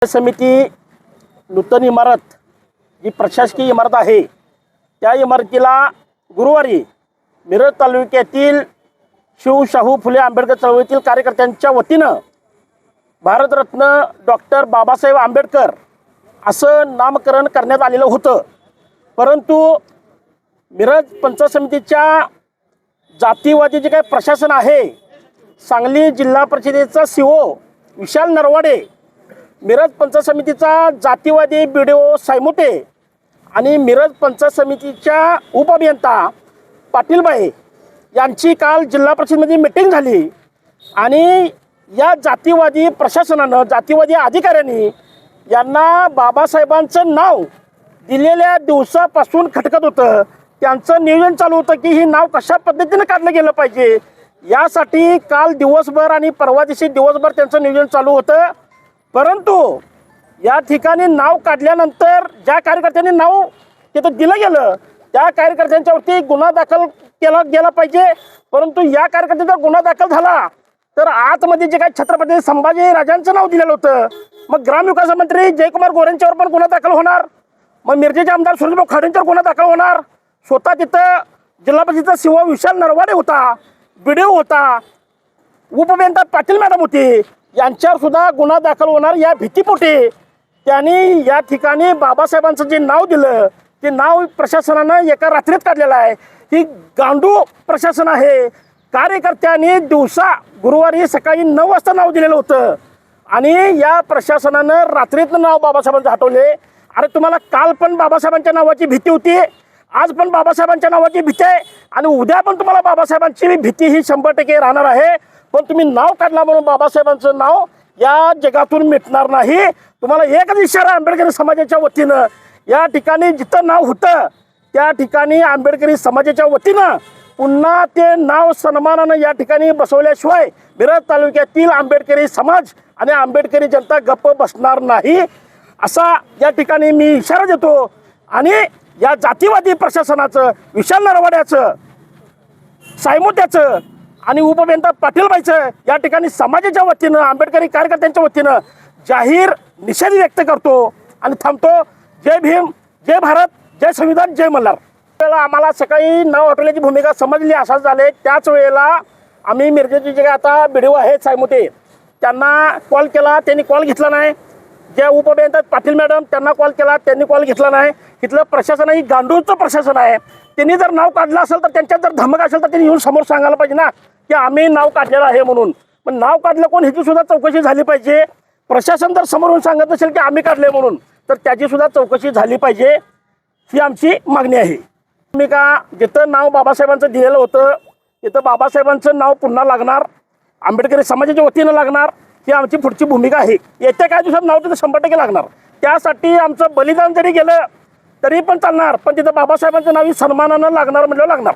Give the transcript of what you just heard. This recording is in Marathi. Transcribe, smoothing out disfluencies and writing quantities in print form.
समिती नूतन इमारत जी प्रशासकीय इमारत आहे त्या इमारतीला गुरुवारी मिरज तालुक्यातील शिवशाहू फुले आंबेडकर चळवळीतील कार्यकर्त्यांच्या वतीनं भारतरत्न डॉक्टर बाबासाहेब आंबेडकर असं नामकरण करण्यात आलेलं होतं। परंतु मिरज पंचायत समितीच्या जातीवादी जे काही प्रशासन आहे, सांगली जिल्हा परिषदेचा सीओ विशाल नरवाडे, मिरज पंचायत समितीचा जातीवादी बीडीओ सायमुटे आणि मिरज पंचायत समितीच्या उपअभियंता पाटीलबाई यांची काल जिल्हा परिषदेमध्ये मीटिंग झाली आणि या जातीवादी प्रशासनानं, जातीवादी अधिकाऱ्यांनी यांना बाबासाहेबांचं नाव दिलेल्या दिवसापासून खटकत होतं। त्यांचं नियोजन चालू होतं की ही नाव कशा पद्धतीनं काढलं गेलं पाहिजे, यासाठी काल दिवसभर आणि परवा दिवशी दिवसभर त्यांचं नियोजन चालू होतं। परंतु या ठिकाणी नाव काढल्यानंतर ज्या कार्यकर्त्यांनी नाव तिथं दिलं गेलं त्या कार्यकर्त्यांच्यावरती गुन्हा दाखल केला गेला पाहिजे। परंतु या कार्यकर्त्यांचा गुन्हा दाखल झाला तर आतमध्ये जे काही छत्रपती संभाजी राजांचं नाव दिलेलं होतं, मग ग्रामविकास मंत्री जयकुमार गोरेंच्यावर पण गुन्हा दाखल होणार, मग मिरजेचे आमदार सुरेशभाऊ खाडेंच्यावर गुन्हा दाखल होणार, स्वतः तिथं जिल्हा परिषदेचा सीओ विशाल नरवाडे होता, बीडीओ होता, उपअभियंता पाटील मॅडम होती, यांच्यावर सुद्धा गुन्हा दाखल होणार। या भीतीपोटी त्यांनी या ठिकाणी बाबासाहेबांचं जे नाव दिलं ते नाव प्रशासनानं एका रात्रीत काढलेलं आहे। ही गांडू प्रशासन आहे। कार्यकर्त्यांनी दिवसा गुरुवारी सकाळी 9 वाजता नाव दिलेलं होतं आणि या प्रशासनानं रात्रीतनं नाव बाबासाहेबांचं हटवले। अरे तुम्हाला काल पण बाबासाहेबांच्या नावाची भीती होती, आज पण बाबासाहेबांच्या नावाची भीती आहे आणि उद्या पण तुम्हाला बाबासाहेबांची भीती ही 100% राहणार आहे। पण तुम्ही नाव काढला म्हणून बाबासाहेबांचं नाव या जगातून मिटणार नाही। तुम्हाला एकच इशारा आंबेडकरी समाजाच्या वतीनं, या ठिकाणी जिथं नाव होतं त्या ठिकाणी आंबेडकरी समाजाच्या वतीनं पुन्हा ते नाव सन्मानानं या ठिकाणी बसवल्याशिवाय मिरज तालुक्यातील आंबेडकरी समाज आणि आंबेडकरी जनता गप्प बसणार नाही, असा या ठिकाणी मी इशारा देतो। आणि या जातीवादी प्रशासनाचं, विशाल नरवाड्याचं, सायमुट्याचं आणि उपअभियंता पाटीलबाईचं या ठिकाणी समाजाच्या वतीनं, आंबेडकरी कार्यकर्त्यांच्या वतीनं जाहीर निषेध व्यक्त करतो आणि थांबतो। जय भीम, जय भारत, जय संविधान, जय मल्हार। आम्हाला सकाळी नाव हटवण्याची भूमिका समजली असं झाले, त्याच वेळेला आम्ही मिरजेचे जे आता बीडीओ आहेत सायमुटे त्यांना कॉल केला, त्यांनी कॉल घेतला नाही। ज्या उपअभियंता पाटील मॅडम त्यांना कॉल केला, त्यांनी कॉल घेतला नाही। इथलं प्रशासन ही गांडूळचं प्रशासन आहे। त्यांनी जर नाव काढलं असेल तर त्यांच्यात जर धमक असेल तर त्यांनी येऊन समोर सांगायला पाहिजे ना की आम्ही नाव काढलेलं आहे म्हणून। पण नाव काढलं कोण ह्याची सुद्धा चौकशी झाली पाहिजे। प्रशासन जर समोरून सांगत असेल की आम्ही काढले म्हणून तर त्याची सुद्धा चौकशी झाली पाहिजे, ही आमची मागणी आहे। भूमिका जिथं नाव बाबासाहेबांचं दिलेलं होतं तिथं बाबासाहेबांचं नाव पुन्हा लागणार, आंबेडकरी समाजाच्या वतीनं लागणार, ही आमची पुढची भूमिका आहे। येत्या काही दिवसात नाव तिथं 100% लागणार। त्यासाठी आमचं बलिदान जरी गेलं तरी पण चालणार, पण तिथं बाबासाहेबांचं नाव ही सन्मानानं लागणार म्हणलं लागणार।